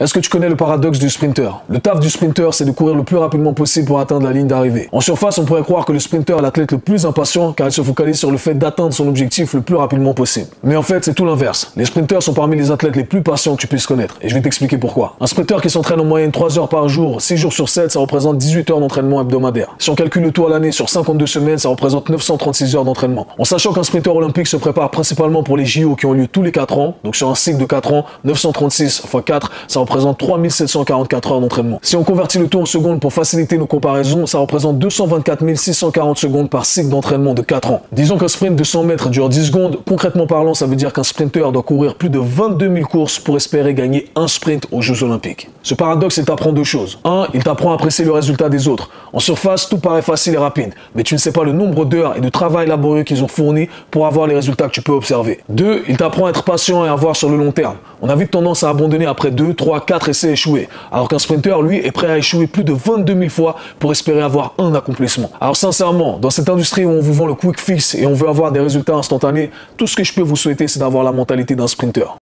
Est-ce que tu connais le paradoxe du sprinter? Le taf du sprinter, c'est de courir le plus rapidement possible pour atteindre la ligne d'arrivée. En surface, on pourrait croire que le sprinter est l'athlète le plus impatient car il se focalise sur le fait d'atteindre son objectif le plus rapidement possible. Mais en fait, c'est tout l'inverse. Les sprinters sont parmi les athlètes les plus patients que tu puisses connaître. Et je vais t'expliquer pourquoi. Un sprinter qui s'entraîne en moyenne 3 heures par jour, 6 jours sur 7, ça représente 18 heures d'entraînement hebdomadaire. Si on calcule le tout à l'année sur 52 semaines, ça représente 936 heures d'entraînement. En sachant qu'un sprinter olympique se prépare principalement pour les JO qui ont lieu tous les 4 ans, donc sur un cycle de 4 ans, 936 x 4, ça représente 3744 heures d'entraînement. Si on convertit le tout en secondes pour faciliter nos comparaisons, ça représente 224 640 secondes par cycle d'entraînement de 4 ans. Disons qu'un sprint de 100 mètres dure 10 secondes. Concrètement parlant, ça veut dire qu'un sprinter doit courir plus de 22 000 courses pour espérer gagner un sprint aux Jeux Olympiques. Ce paradoxe, il t'apprend deux choses. 1. Il t'apprend à apprécier le résultat des autres. En surface, tout paraît facile et rapide, mais tu ne sais pas le nombre d'heures et de travail laborieux qu'ils ont fourni pour avoir les résultats que tu peux observer. 2. Il t'apprend à être patient et à voir sur le long terme. On a vite tendance à abandonner après 2, 3, 4 essais échoués, alors qu'un sprinter, lui, est prêt à échouer plus de 22 000 fois pour espérer avoir un accomplissement. Alors sincèrement, dans cette industrie où on vous vend le quick fix et on veut avoir des résultats instantanés, tout ce que je peux vous souhaiter, c'est d'avoir la mentalité d'un sprinter.